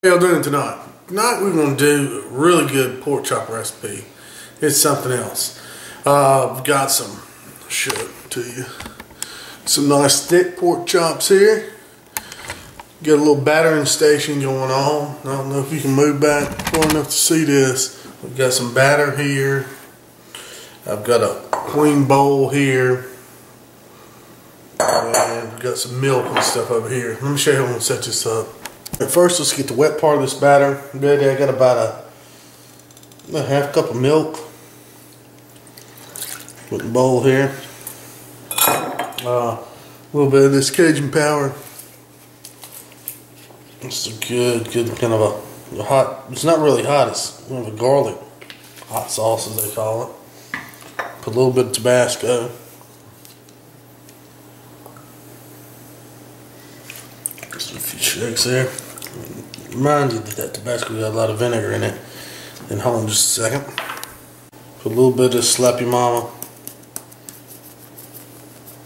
How y'all doing tonight? Tonight we're going to do a really good pork chop recipe. It's something else. I've got some, I'll show it to you. Some nice thick pork chops here. Got a little battering station going on. I don't know if you can move back far enough to see this. We've got some batter here. I've got a clean bowl here. And we've got some milk and stuff over here. Let me show you how I'm going to set this up. First, let's get the wet part of this batter ready. I got about a half cup of milk. Put in the bowl here. A little bit of this Cajun powder. It's a good kind of a hot. It's not really hot. It's kind of a garlic hot sauce, as they call it. Put a little bit of Tabasco. Just a few shakes there. Remind you that Tabasco got a lot of vinegar in it. Then hold on just a second. Put a little bit of Slap Your Mama.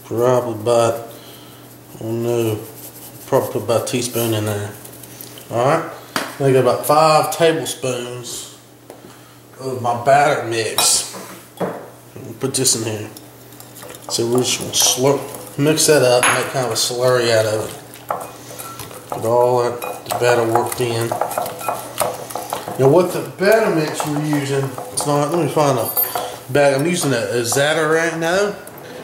Probably about, oh no, probably put about a teaspoon in there. Alright, I got about 5 tablespoons of my batter mix. Put this in here. So we're just going to mix that up, make kind of a slurry out of it. Get all that batter worked in. Now what the batter mix we're using, it's not, let me find a bag. I'm using a Zata right now.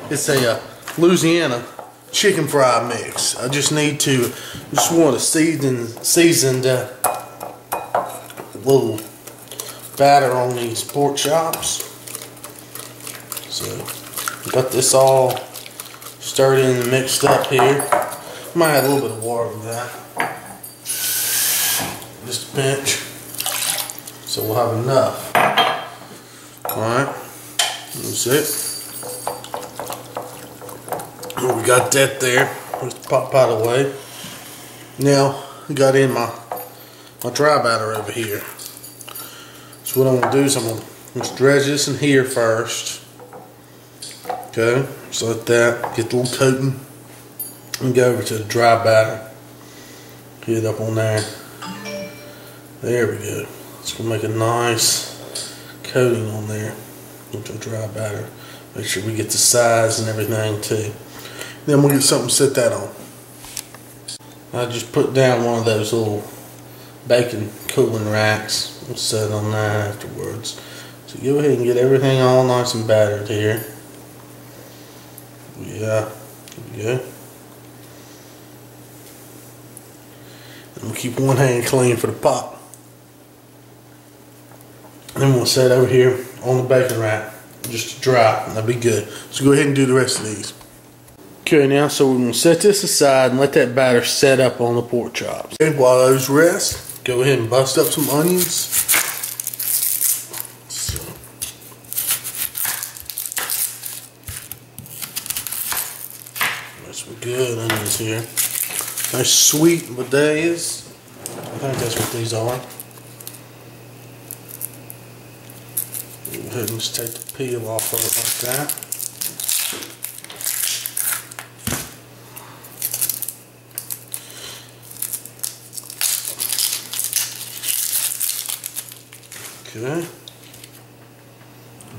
It's a Louisiana chicken fry mix. I just want a seasoned little batter on these pork chops. So got this all stirred in and mixed up here. Might add a little bit of water to that. Just a pinch. So we'll have enough. Alright. That's it. We got that there. Just pop out of the way. Now I got in my dry batter over here. So what I'm gonna do is I'm gonna just dredge this in here first. Okay, so let that get a little coating. And go over to the dry batter. Get it up on there. There we go. It's gonna make a nice coating on there with the dry batter. Make sure we get the size and everything too. Then we'll get something to set that on. I just put down one of those little bacon cooling racks. We'll set it on that afterwards. So go ahead and get everything all nice and battered here. Yeah, there we go. And we'll keep one hand clean for the pot. And then we'll set it over here on the bacon rack just to dry, and that'll be good. So go ahead and do the rest of these. Okay, now so we're going to set this aside and let that batter set up on the pork chops. Okay, while those rest, go ahead and bust up some onions. So. There's some good onions here. Nice sweet bidets. I think that's what these are. Go ahead and just take the peel off of it like that. Okay.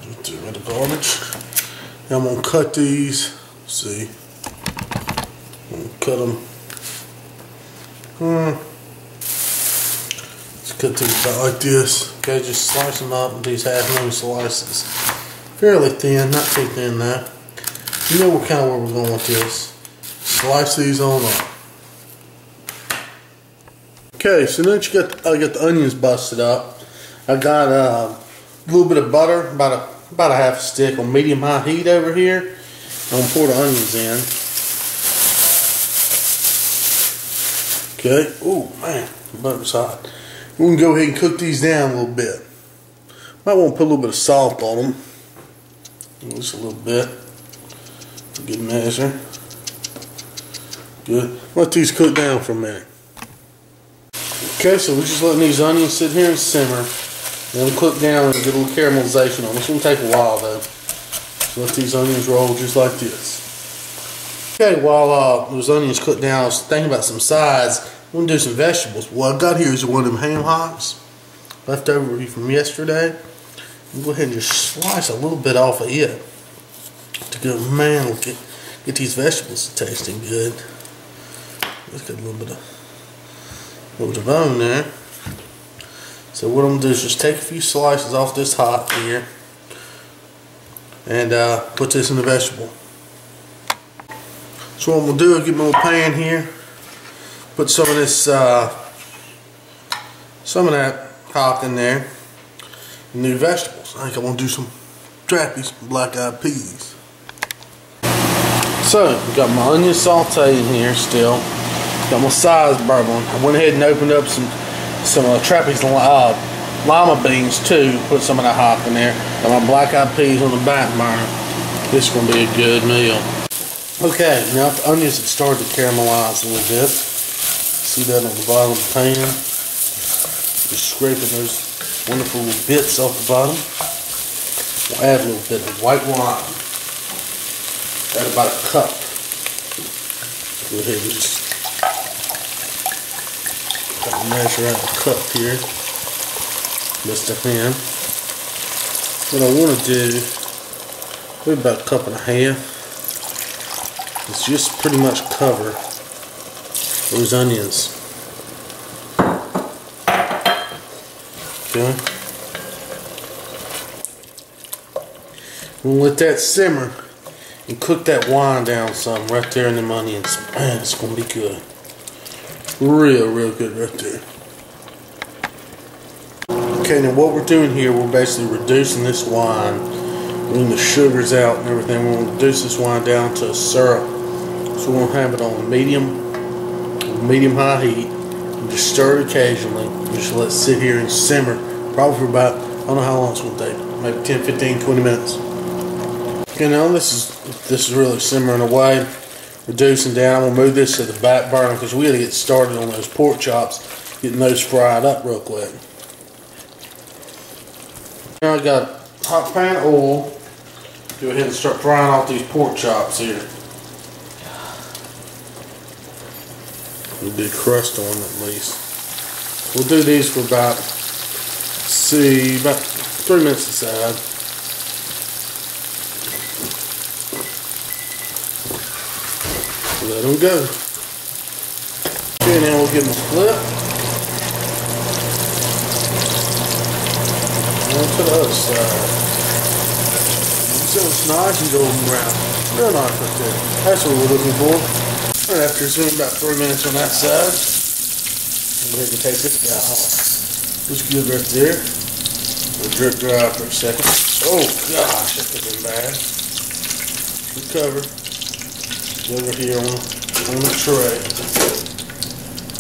Just get rid of garbage. Now I'm going to cut these. Let's see. I'm going to cut them. Let's cut these out like this. Okay, just slice them up in these half-moon slices. Fairly thin, not too thin though. You know what kind of where we're going with this. Slice these on up. Okay, so now that I got the onions busted up, I got a little bit of butter, about a half a stick on medium-high heat over here. I'm gonna pour the onions in. Okay, oh man, the butter's hot. We're going to go ahead and cook these down a little bit. Might want to put a little bit of salt on them. Just a little bit. Good measure. Good. Let these cook down for a minute. Okay, so we're just letting these onions sit here and simmer. Let them cook down and get a little caramelization on them. It's going to take a while though. So let these onions roll just like this. Okay, while those onions cook down, I was thinking about some sides. we're gonna do some vegetables. What I got here is one of them ham hocks left over from yesterday. Go ahead and just slice a little bit off of it to go, man, we'll get these vegetables tasting good. Let's get a little bit of bone there. So what I'm gonna do is just take a few slices off this hock here and put this in the vegetable. So what I'm gonna do is get my little pan here, put some of this, some of that hock in there, and new vegetables. I think I'm gonna do some trappies, black-eyed peas. So we got my onion sautéing here still. Got my size bubbling. I went ahead and opened up some trappies lima beans too. Put some of that hock in there. Got my black-eyed peas on the back burner. This is gonna be a good meal. Okay, now the onions have started to caramelize a little bit. See that on the bottom of the pan? Just scraping those wonderful bits off the bottom. We'll add a little bit of white wine. Add about a cup. Go ahead and just measure out a cup here. Just a hand. What I want to do, maybe about a cup and a half, is just pretty much cover those onions. Okay. We'll let that simmer and cook that wine down some right there in them onions. Man, it's gonna be good. Real good right there. Okay, now what we're doing here, we're basically reducing this wine, when the sugar's out and everything. We're gonna reduce this wine down to a syrup. So we're gonna have it on medium-high heat. And just stir it occasionally. Just let it sit here and simmer, probably for about, I don't know how long it's gonna take, maybe 10, 15, 20 minutes. Okay, now this is really simmering away, reducing down. I'm gonna move this to the back burner because we gotta get started on those pork chops, getting those fried up real quick. Now I got a hot pan of oil. Go ahead and start frying off these pork chops here. A big crust on them at least. We'll do these for about 3 minutes aside. Let them go. Okay, now we'll give them a flip. On to the other side. So it's nice and golden brown. Real nice right there. That's what we're looking for. And after it's been about 3 minutes on that side, go ahead and take this guy off. Looks good right there. We'll drip dry for a second. Oh gosh, that could have been bad. Recover. Over here on the tray.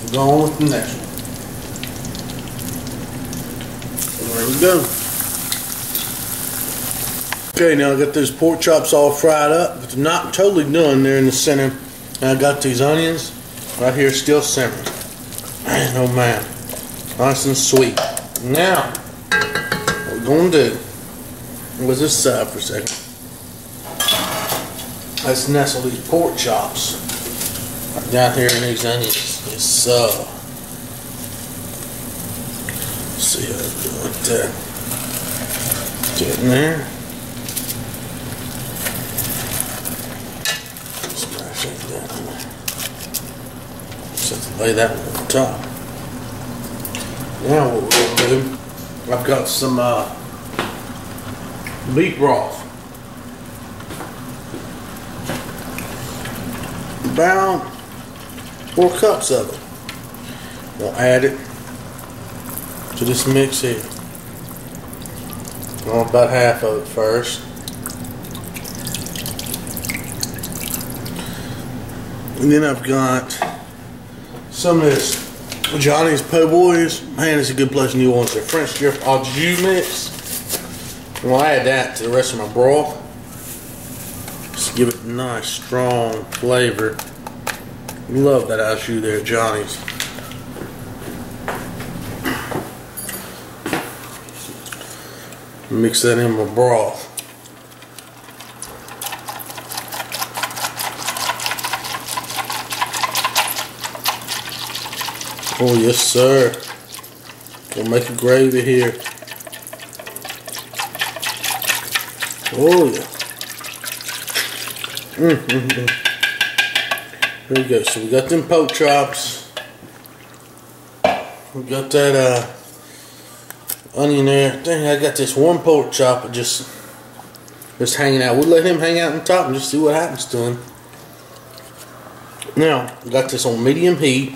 We're going with the next one. And there we go. Okay, now I got those pork chops all fried up, but they're not totally done. They're in the center. And I got these onions right here still simmering. Man, oh man. Nice and sweet. Now, what we're going to do, was this side for a second. Let's nestle these pork chops right down here in these onions. Yes, so. See how I do it like that. Get in there. Smash that down there. Just have to lay that one on top. Now what we're going to do, I've got some beef broth. About 4 cups of it. We'll add it to this mix here. Well, about half of it first. And then I've got some of this Johnny's Po' Boys. Man, it's a good place in New Orleans. Their French dip au jus mix. And we'll add that to the rest of my broth. Just give it a nice strong flavor. Love that au jus there, Johnny's. Mix that in my broth. Oh yes sir. We'll make a gravy here. Oh yeah. Here we go. So we got them pork chops. We got that onion there. Dang, I got this one pork chop just hanging out. We'll let him hang out on top and just see what happens to him. Now, I got this on medium heat.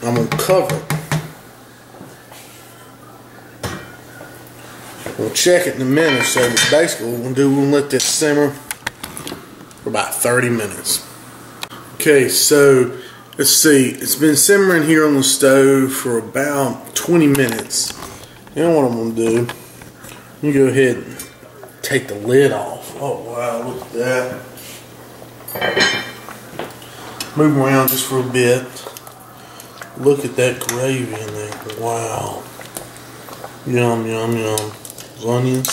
I'm gonna cover it. We'll check it in a minute or so, but basically what we're gonna do, we're gonna let this simmer for about 30 minutes. Okay, so let's see, it's been simmering here on the stove for about 20 minutes. Now what I'm gonna do, I'm gonna go ahead and take the lid off. Oh wow, look at that. Move around just for a bit. Look at that gravy in there. Wow. Yum, yum, yum. Those onions.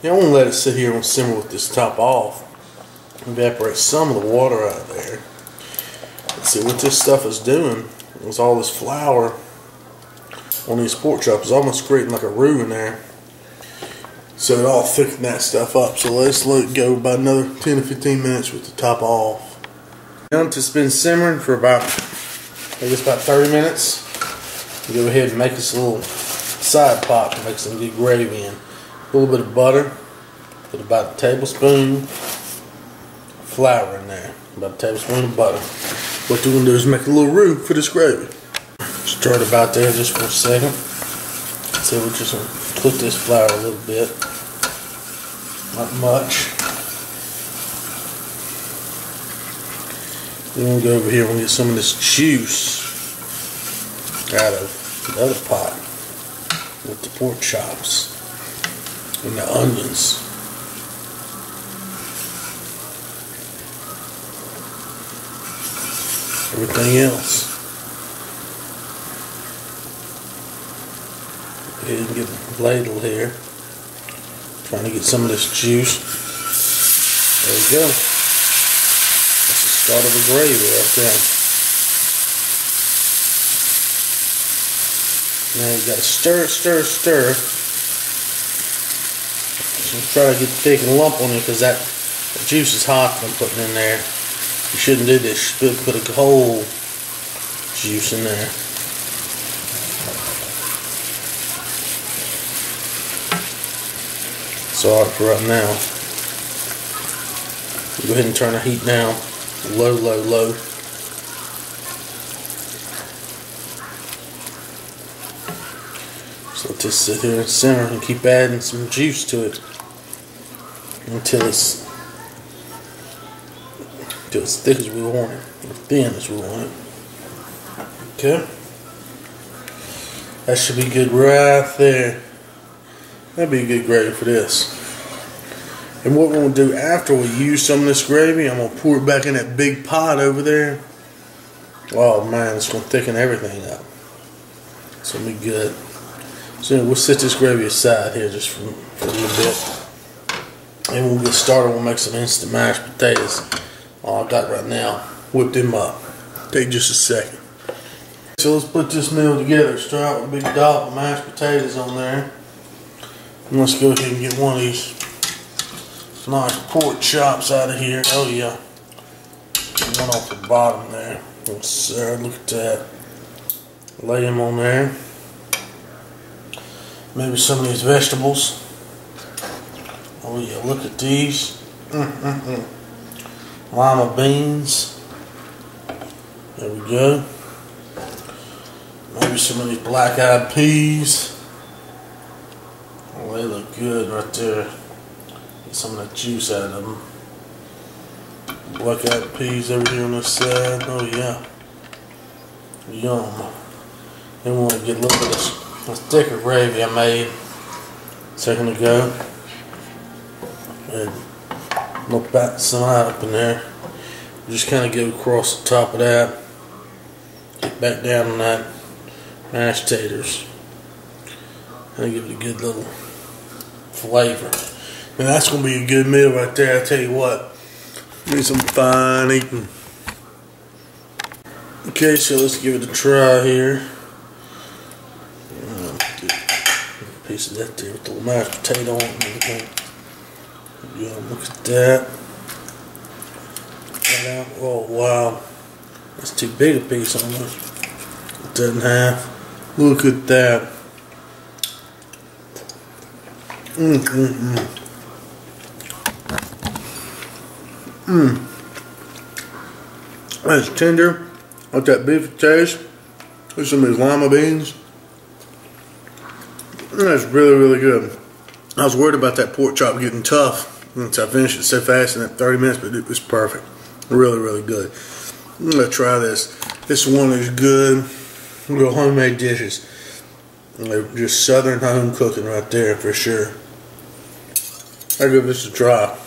Now I'm gonna let it sit here and simmer with this top off. Evaporate some of the water out of there. Let's see what this stuff is doing. It's all this flour on these pork chops. It's almost creating like a roux in there. So it all thickened that stuff up. So let's let it go about another 10 to 15 minutes with the top off. Now it's been simmering for about, I guess about 30 minutes. We'll go ahead and make us a little side pot to make some good gravy in. A little bit of butter. Put about a tablespoon of flour in there. About a tablespoon of butter. What we're going to do is make a little roux for this gravy. Stir it about there just for a second. So we're just going to cook this flour a little bit. Not much. Then we'll go over here and get some of this juice out of the other pot with the pork chops and the onions. Everything else. Go ahead and get a ladle here. Trying to get some of this juice. There we go. That's the start of the gravy right there. Now you gotta stir, stir, stir. So try to get the thick and lump on it because that juice is hot that I'm putting in there. You shouldn't do this. You should put a whole juice in there. It's alright for right now. Go ahead and turn the heat down. Low, low, low. So let this sit here and simmer and keep adding some juice to it until it's thick as we want it, or thin as we want it. Okay. That should be good right there. That'd be a good gravy for this. And what we're going to do after we use some of this gravy, I'm going to pour it back in that big pot over there. Oh man, it's going to thicken everything up. It's going to be good. So we'll set this gravy aside here just for a little bit. And we'll get started. We'll make some instant mashed potatoes. All I got right now, whip them up. Take just a second. So let's put this meal together. Start with a big dollop of mashed potatoes on there. And let's go ahead and get one of these nice pork chops out of here. Oh yeah. Get one off the bottom there. Yes, sir. Look at that. Lay them on there. Maybe some of these vegetables. Oh yeah, look at these. Lima beans. There we go. Maybe some of these black-eyed peas. Oh, they look good right there. Get some of that juice out of them. Black-eyed peas over here on this side. Oh yeah. Yum. Then we'll get a little bit of this thicker gravy I made a second ago. And look back some up in there. Just kind of go across the top of that. Get back down on that mashed taters. And give it a good little flavor. And that's going to be a good meal right there. I tell you what. Need some fine eating. Okay, so let's give it a try here. A piece of that there with the mashed potato on it and everything. Yeah, look at that. Oh wow, that's too big a piece almost. Cut that in half. Look at that. That's tender. Like that beef taste. There's some of these lima beans. That's really, really good. I was worried about that pork chop getting tough once I finished it so fast in that 30 minutes, but it was perfect. Really, really good. I'm gonna try this. This one is good. Real homemade dishes. They're just southern home cooking right there for sure. I'll give this a try.